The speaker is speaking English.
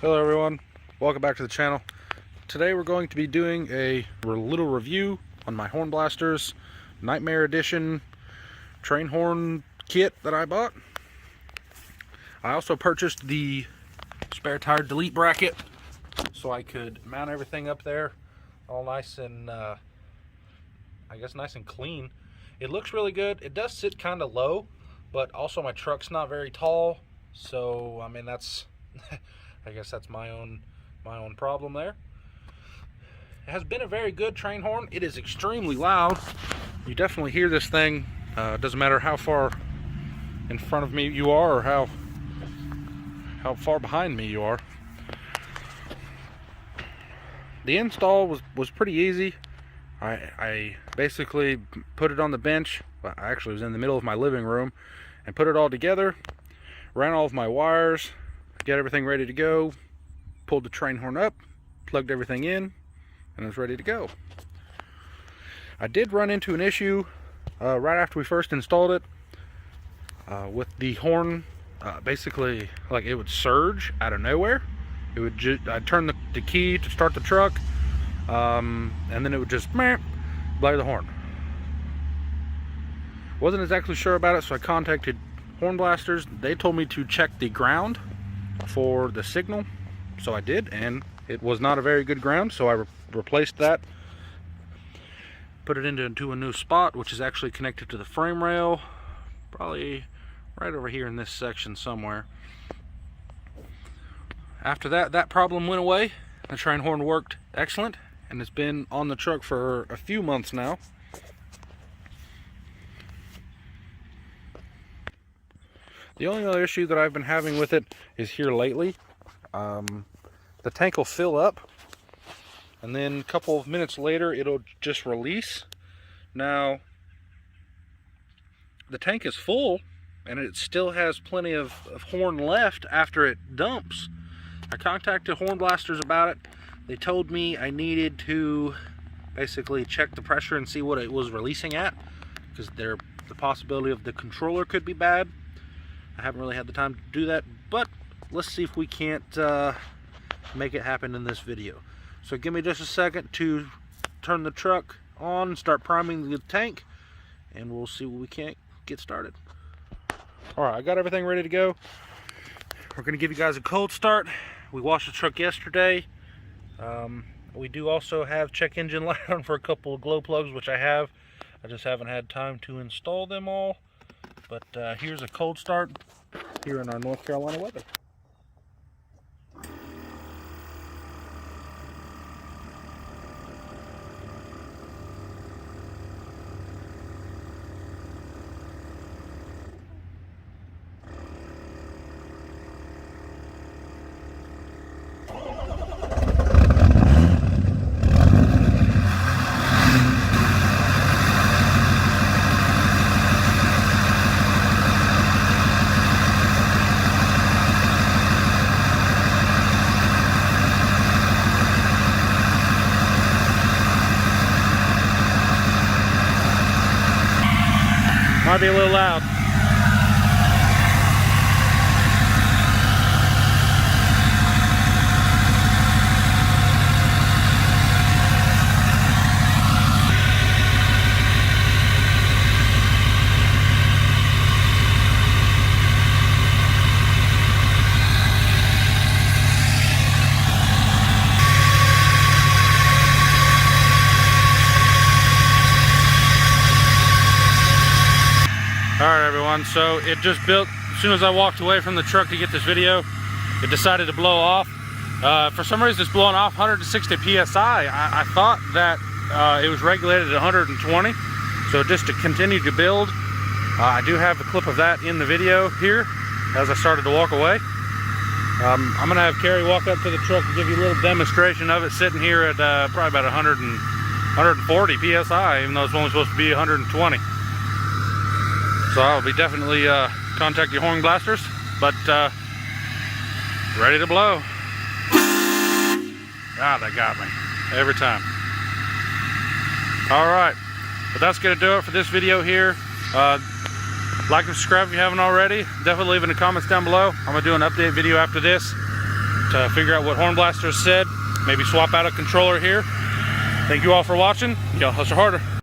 Hello everyone, welcome back to the channel. Today we're going to be doing a little review on my HornBlasters Nightmare Edition train horn kit that I bought. I also purchased the spare tire delete bracket so I could mount everything up there all nice and I guess nice and clean. It looks really good. It does sit kind of low, but also my truck's not very tall, so I mean that's I guess that's my own problem there. It has been a very good train horn. It is extremely loud. You definitely hear this thing. Doesn't matter how far in front of me you are or how far behind me you are. The install was pretty easy. I basically put it on the bench. Well, I actually was in the middle of my living room and put it all together, ran all of my wires, get everything ready to go, pulled the train horn up, plugged everything in, and it was ready to go. I did run into an issue right after we first installed it with the horn. Basically, like, it would surge out of nowhere. It would just, I'd turn the key to start the truck, and then it would just blare the horn. Wasn't exactly sure about it, so I contacted HornBlasters. They told me to check the ground for the signal, so I did, and it was not a very good ground, so I replaced that, put it into a new spot, which is actually connected to the frame rail, probably right over here in this section somewhere. After that problem went away. The train horn worked excellent, and it's been on the truck for a few months now. The only other issue that I've been having with it is here lately. The tank will fill up, and then a couple of minutes later it'll just release. Now, the tank is full, and it still has plenty of horn left after it dumps. I contacted HornBlasters about it. They told me I needed to basically check the pressure and see what it was releasing at, because the possibility of the controller could be bad. I haven't really had the time to do that, but let's see if we can't make it happen in this video. So give me just a second to turn the truck on and start priming the tank, and we'll see what we can get started. Alright, I got everything ready to go. We're going to give you guys a cold start. We washed the truck yesterday. We do also have check engine light on for a couple of glow plugs, which I have. I just haven't had time to install them all. But here's a cold start here in our North Carolina weather. Might be a little loud. Alright everyone, so it just built, as soon as I walked away from the truck to get this video, it decided to blow off. For some reason it's blowing off 160 psi. I thought that it was regulated at 120, so just to continue to build, I do have a clip of that in the video here as I started to walk away. I'm going to have Carrie walk up to the truck and give you a little demonstration of it sitting here at probably about 140 psi, even though it's only supposed to be 120. So I'll be definitely contact your HornBlasters, but ready to blow. Ah, that got me every time. All right, but that's gonna do it for this video here. Like and subscribe if you haven't already. Definitely leave in the comments down below. I'm gonna do an update video after this figure out what HornBlasters said, maybe swap out a controller here. Thank you all for watching. Y'all hustle harder.